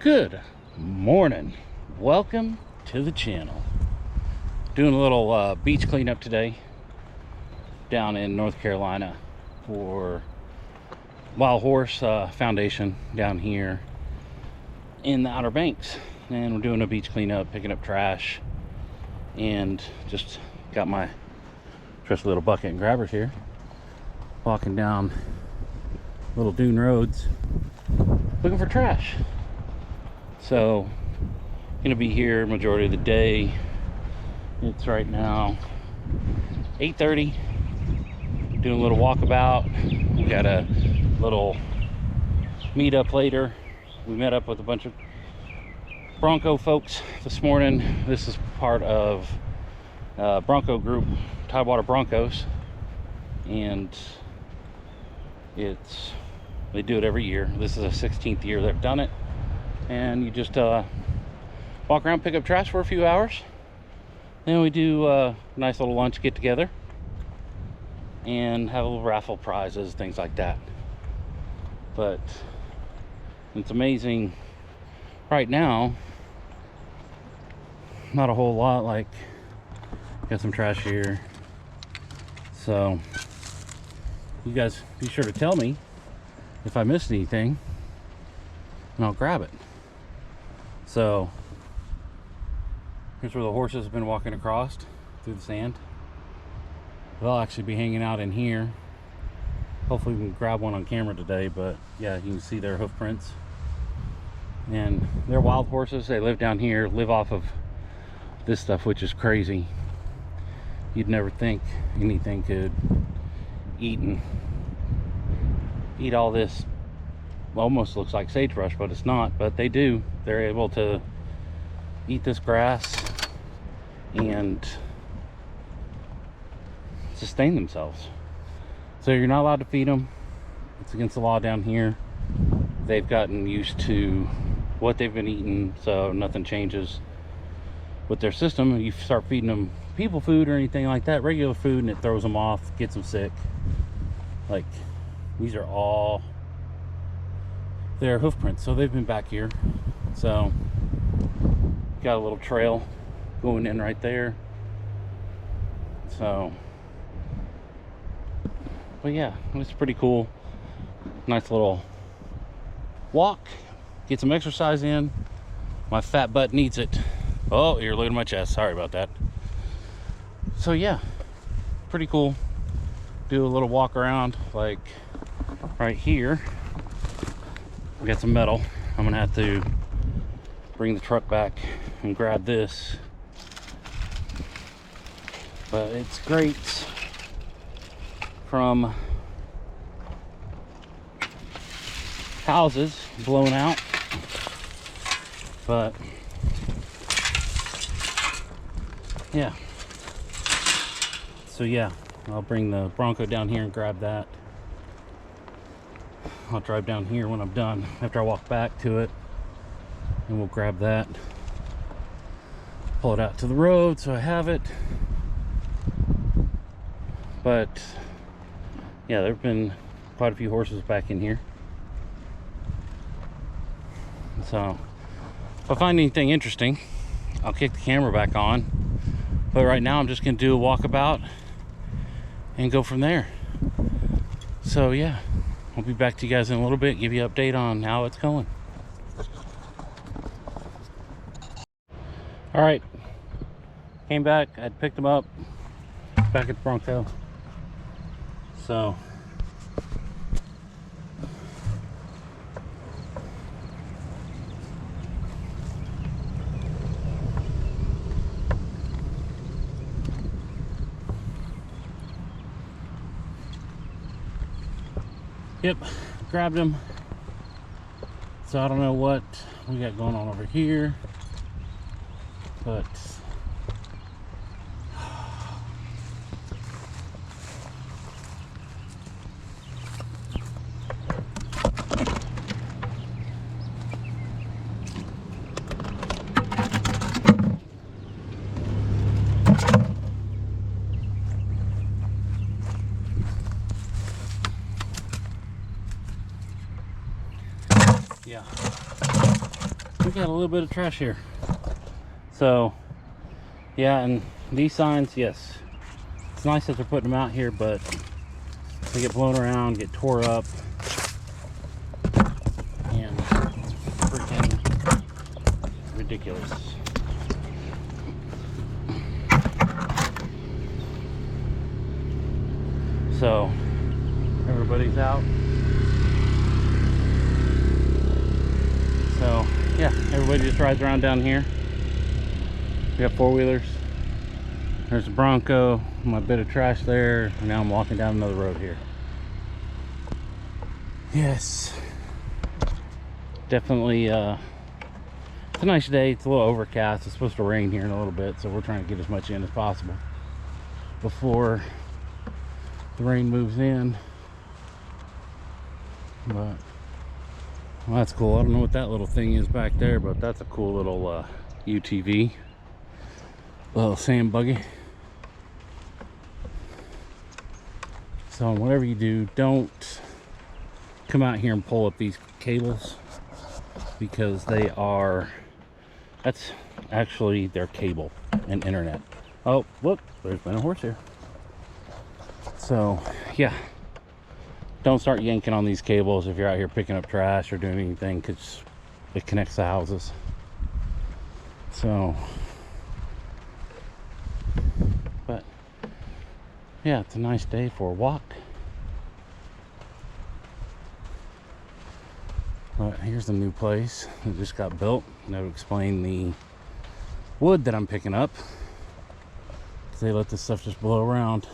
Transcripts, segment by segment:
Good morning. Welcome to the channel. Doing a little beach cleanup today down in North Carolina for Wild Horse Foundation down here in the Outer Banks. And we're doing a beach cleanup, picking up trash, and just got my trusty little bucket and grabbers here, walking down little dune roads looking for trash. So gonna be here majority of the day. It's right now 8:30. Doing a little walkabout. We got a little meetup later. We met up with a bunch of Bronco folks this morning. This is part of Bronco group, Tidewater Broncos, and they do it every year. This is the 16th year they've done it. And you just walk around, pick up trash for a few hours. Then we do a nice little lunch get together and have a little raffle prizes, things like that. But it's amazing right now, not a whole lot. Like, got some trash here, so you guys be sure to tell me if I missed anything and I'll grab it. So here's where the horses have been walking across through the sand. They'll actually be hanging out in here. Hopefully we can grab one on camera today, but yeah, you can see their hoof prints. And they're wild horses. They live down here, live off of this stuff, which is crazy. You'd never think anything could eat all this. Almost looks like sagebrush, but it's not. But they do. They're able to eat this grass and sustain themselves. So you're not allowed to feed them. It's against the law down here. They've gotten used to what they've been eating, so nothing changes with their system. You start feeding them people food or anything like that, regular food, and it throws them off, gets them sick. Like, these are all their hoof prints, so they've been back here. So got a little trail going in right there. So, but yeah, it's pretty cool. Nice little walk, get some exercise in. My fat butt needs it. Oh, you're looking at my chest, sorry about that. So yeah, pretty cool. Do a little walk around, like right here. We got some metal. I'm gonna have to bring the truck back and grab this. But it's great from houses blown out. But yeah. So yeah, I'll bring the Bronco down here and grab that. I'll drive down here when I'm done, after I walk back to it, and we'll grab that, pull it out to the road so I have it. But yeah, there have been quite a few horses back in here. So if I find anything interesting, I'll kick the camera back on. But right now I'm just gonna do a walkabout and go from there. So yeah, I'll be back to you guys in a little bit, give you an update on how it's going. All right, came back, I picked them up back at the Bronco. So yep, grabbed them. So I don't know what we got going on over here, but yeah. we got a little bit of trash here. So yeah, and these signs, yes, it's nice that they're putting them out here, but they get blown around, get tore up, and it's freaking ridiculous. So everybody's out. So yeah, everybody just rides around down here. We got four-wheelers. There's a Bronco, my bit of trash there, and now I'm walking down another road here. Yes, definitely it's a nice day. It's a little overcast. It's supposed to rain here in a little bit, so we're trying to get as much in as possible before the rain moves in. But well, that's cool. I don't know what that little thing is back there, but that's a cool little UTV, little sand buggy. So whatever you do, don't come out here and pull up these cables, because they are, that's actually their cable and internet. Oh, look, there's been a horse here. So yeah, don't start yanking on these cables if you're out here picking up trash or doing anything, because it connects the houses. So, but yeah, it's a nice day for a walk. But here's the new place that just got built. That would explain the wood that I'm picking up. They let this stuff just blow around,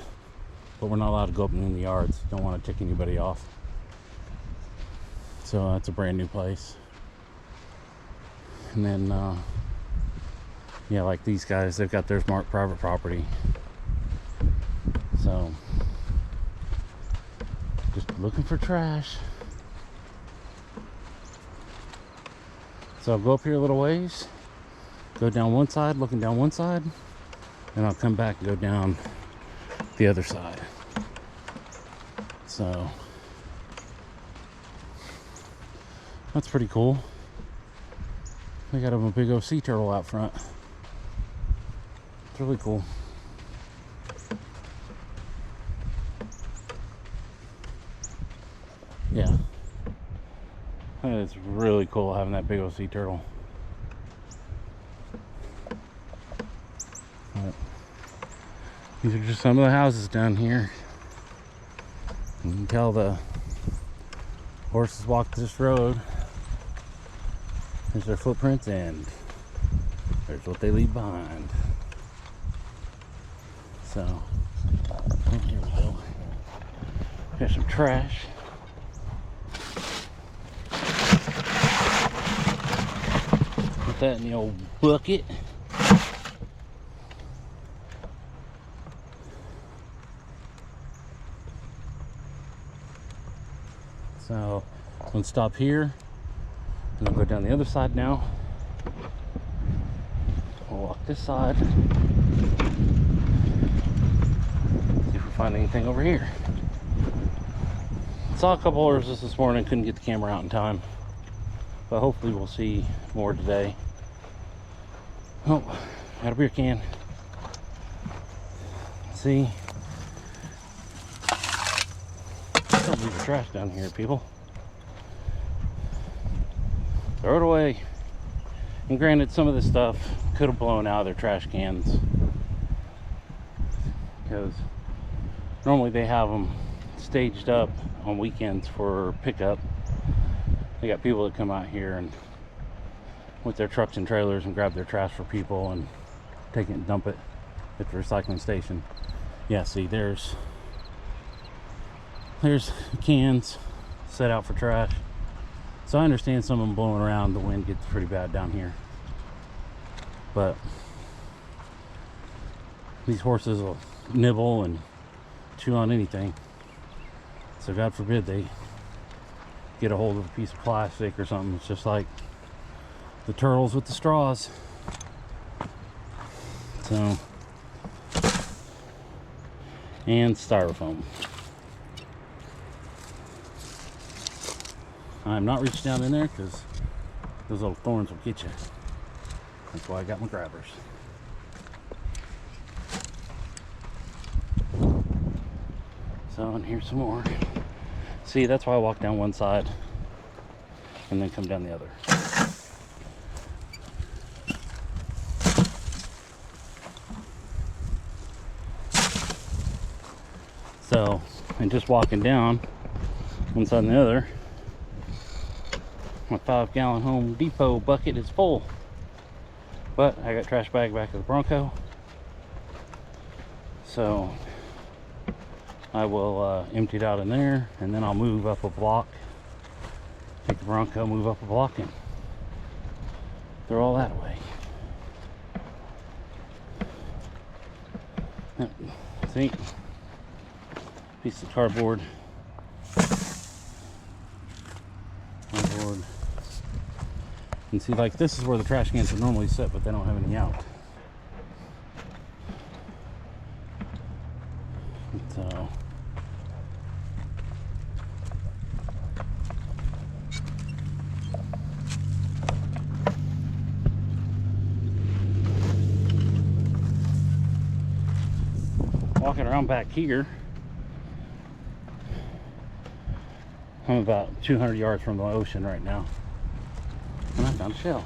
but we're not allowed to go up in the yards. Don't want to tick anybody off. So that's a brand new place. And then yeah, like these guys, they've got theirs marked private property. So just looking for trash. So I'll go up here a little ways, go down one side, looking down one side, and I'll come back and go down the other side. So that's pretty cool. They got a big old sea turtle out front. It's really cool. Yeah, it's really cool having that big old sea turtle. But these are just some of the houses down here. You can tell the horses walk this road. There's their footprints, and there's what they leave behind. So, here we go. Got some trash. Put that in the old bucket. So, I'm gonna stop here, and I'll go down the other side now. We'll walk this side. See if we find anything over here. Saw a couple horses this morning, couldn't get the camera out in time, but hopefully we'll see more today. Oh, got a beer can. See, don't leave your trash down here, people. Throw it away. And granted, some of this stuff could have blown out of their trash cans, because normally they have them staged up on weekends for pickup. They got people that come out here and with their trucks and trailers and grab their trash for people and take it and dump it at the recycling station. Yeah, see, there's cans set out for trash. So I understand some of them blowing around. The wind gets pretty bad down here, but these horses will nibble and chew on anything. So God forbid they get a hold of a piece of plastic or something. It's just like the turtles with the straws. So, and styrofoam. I'm not reaching down in there because Those little thorns will get you. That's why I got my grabbers. So, and here's some more. See, that's why I walk down one side and then come down the other. So, and just walking down one side and the other, my 5-gallon Home Depot bucket is full. But I got trash bag back at the Bronco, so I will empty it out in there, and then I'll move up a block, take the Bronco, move up a block, and throw all that away. See, piece of cardboard. And see, like, this is where the trash cans would normally sit, but they don't have any out. So walking around back here, I'm about 200 yards from the ocean right now. And I found a shell.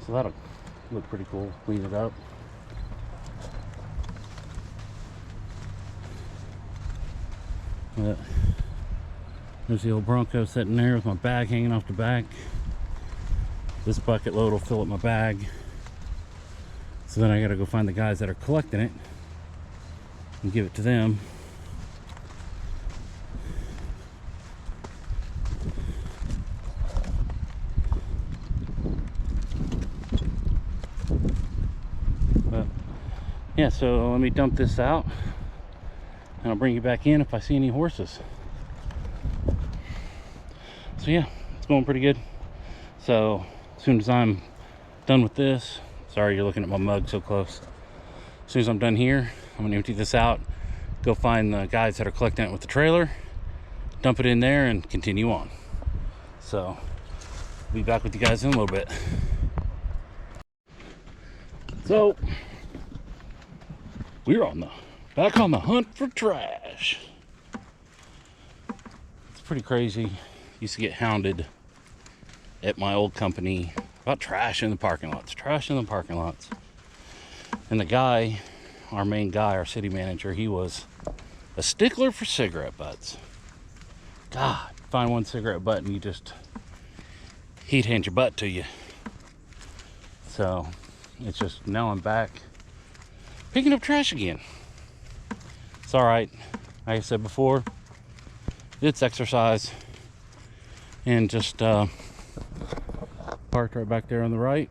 So that'll look pretty cool. Clean it up. But there's the old Bronco sitting there with my bag hanging off the back. This bucket load will fill up my bag. So then I gotta go find the guys that are collecting it and give it to them. Yeah, so let me dump this out and I'll bring you back in if I see any horses. So yeah, it's going pretty good. So as soon as I'm done with this, sorry you're looking at my mug so close. As soon as I'm done here, I'm gonna empty this out, go find the guys that are collecting it with the trailer, dump it in there, and continue on. So I'll be back with you guys in a little bit. So we're back on the hunt for trash. It's pretty crazy. Used to get hounded at my old company about trash in the parking lots. Trash in the parking lots. And the guy, our main guy, our city manager, he was a stickler for cigarette butts. God, find one cigarette butt and he'd hand your butt to you. So it's just, now I'm back picking up trash again. It's all right. Like I said before, it's exercise. And just parked right back there on the right.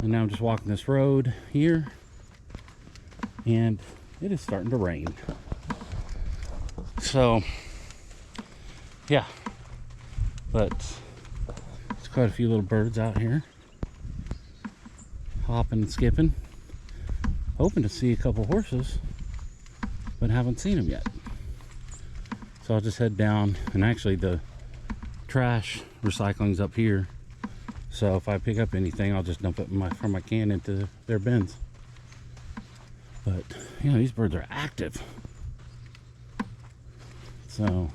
And now I'm just walking this road here. And it is starting to rain. So, yeah. But there's quite a few little birds out here. Hopping and skipping. Hoping to see a couple horses, but haven't seen them yet. So I'll just head down, and actually the trash recycling's up here. So if I pick up anything, I'll just dump it from my can into their bins. But yeah, these birds are active. So,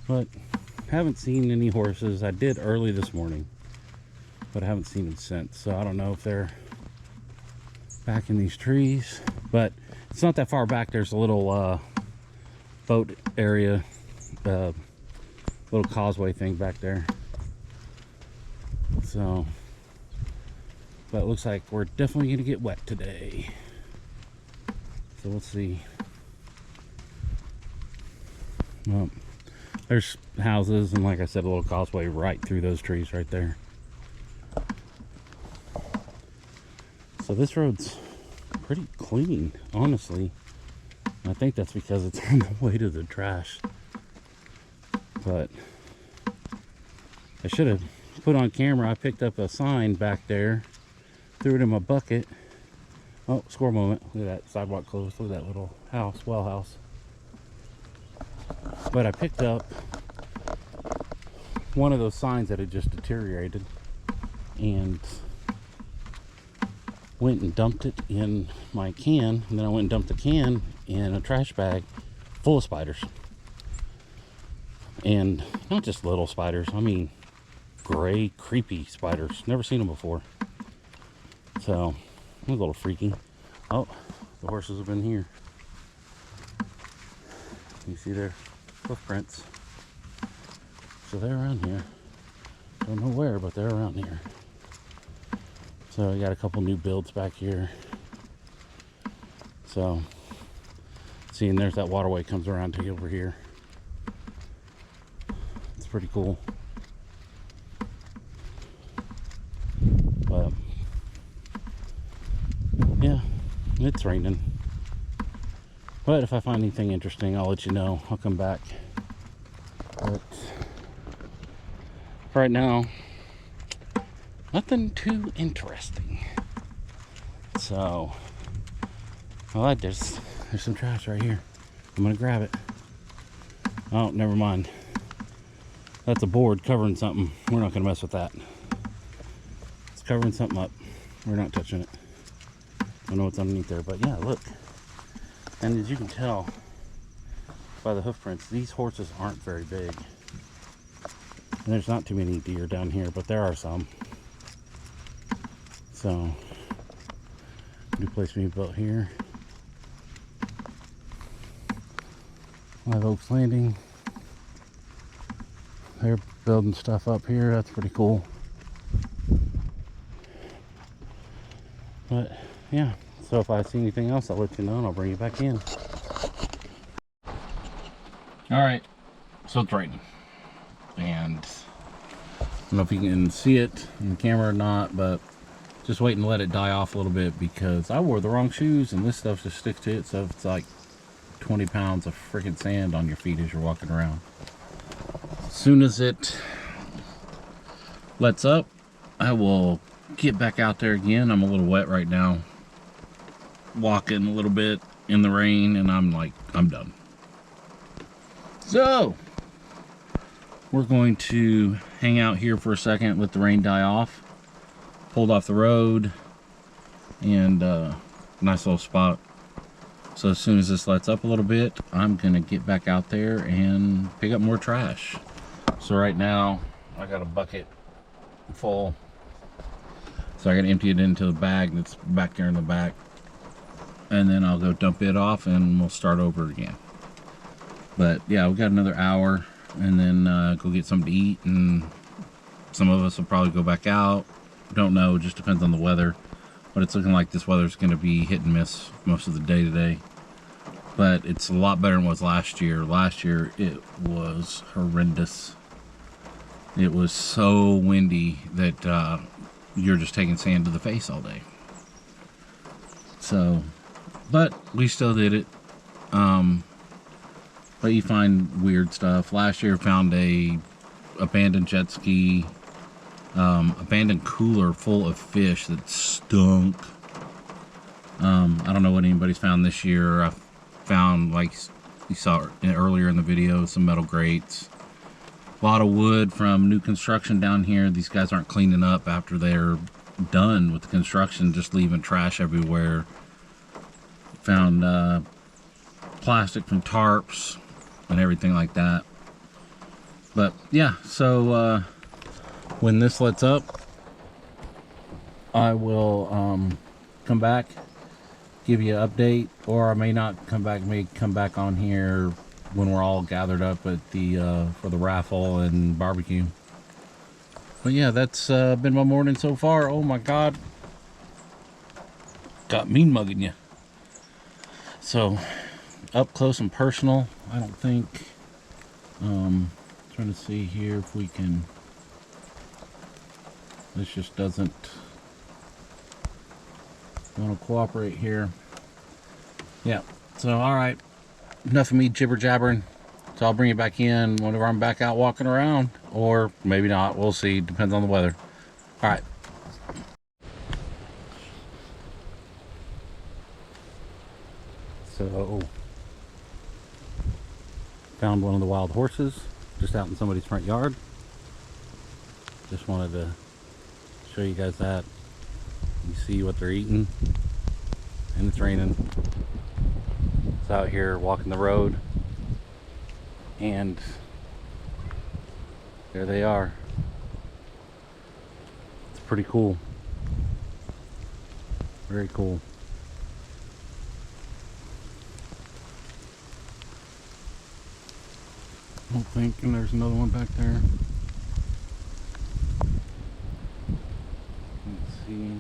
but haven't seen any horses. I did early this morning, but I haven't seen them since. So I don't know if they're back in these trees, but it's not that far back. There's a little boat area, little causeway thing back there. So, but it looks like we're definitely gonna get wet today. So let's see. Well, there's houses, and like I said, a little causeway right through those trees right there. So this road's pretty clean, honestly. I think that's because it's on the way to the trash. But I should have put on camera. I picked up a sign back there, threw it in my bucket. Oh, squirrel moment. Look at that sidewalk closed. Look at that little house, well house. But I picked up one of those signs that had just deteriorated, and went and dumped it in my can, and then I went and dumped the can in a trash bag full of spiders. And not just little spiders, I mean gray, creepy spiders. Never seen them before. So, a little freaky. Oh, the horses have been here. You see their hoof prints. So they're around here. Don't know where, but they're around here. So we got a couple new builds back here. So, see, and there's that waterway comes around to over here. It's pretty cool. But yeah, it's raining. But if I find anything interesting, I'll let you know. I'll come back. But right now, nothing too interesting. So, well, there's some trash right here. I'm gonna grab it. Oh, never mind. That's a board covering something. We're not gonna mess with that. It's covering something up. We're not touching it. I don't know what's underneath there, but yeah, look. And as you can tell by the hoof prints, these horses aren't very big. And there's not too many deer down here, but there are some. So, new place being built here. Live Oaks Landing. They're building stuff up here. That's pretty cool. But yeah, so if I see anything else, I'll let you know and I'll bring you back in. All right, so it's raining, and I don't know if you can see it in the camera or not, but just waiting to let it die off a little bit because I wore the wrong shoes and this stuff just sticks to it. So it's like 20 pounds of freaking sand on your feet as you're walking around. As soon as it lets up, I will get back out there again. I'm a little wet right now, walking a little bit in the rain, and I'm done. So we're going to hang out here for a second, let the rain die off. Pulled off the road, and nice little spot. So as soon as this lets up a little bit, I'm gonna get back out there and pick up more trash. So right now I got a bucket full, so I gotta empty it into the bag that's back there in the back, and then I'll go dump it off and we'll start over again. But yeah, we got another hour, and then go get something to eat, and some of us will probably go back out. Don't know, just depends on the weather, but it's looking like this weather's going to be hit and miss most of the day today. But it's a lot better than it was last year. Last year it was horrendous. It was so windy that you're just taking sand to the face all day. So, but we still did it. But you find weird stuff. Last year found a abandoned jet ski, abandoned cooler full of fish that stunk. I don't know what anybody's found this year. I found, like you saw earlier in the video, some metal grates. A lot of wood from new construction down here. These guys aren't cleaning up after they're done with the construction, just leaving trash everywhere. Found plastic from tarps and everything like that. But yeah, so when this lets up, I will come back, give you an update, or I may not come back, may come back on here when we're all gathered up at the for the raffle and barbecue. But yeah, that's been my morning so far. Oh my god, got mean mugging you. So up close and personal, I don't think. Trying to see here if we can. This just doesn't want to cooperate here. Yeah, so alright, enough of me jibber jabbering. So I'll bring you back in whenever I'm back out walking around, or maybe not, we'll see, depends on the weather. Alright. So found one of the wild horses just out in somebody's front yard. Just wanted to show you guys that. You see what they're eating, and it's raining. It's out here walking the road, and there they are. It's pretty cool. Very cool. I'm thinking there's another one back there. Let's see.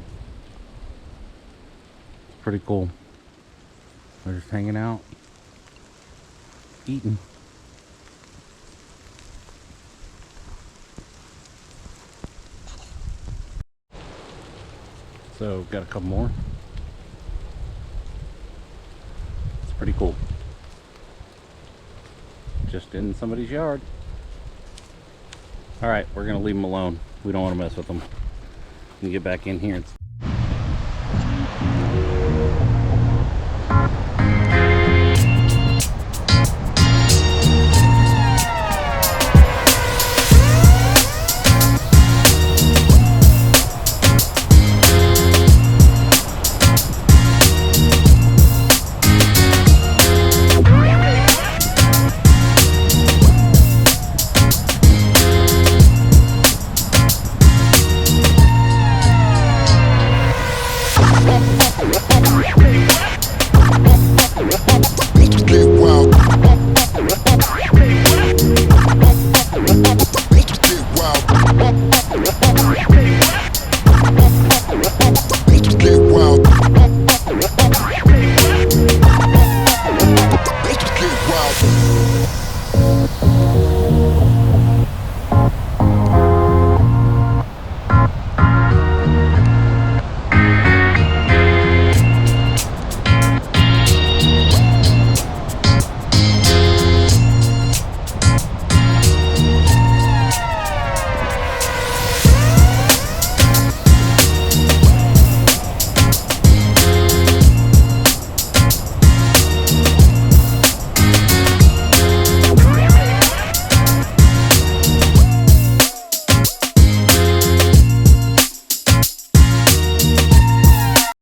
It's pretty cool. They're just hanging out, eating. So, got a couple more. It's pretty cool. Just in somebody's yard. Alright, we're gonna leave them alone. We don't want to mess with them. We can get back in here and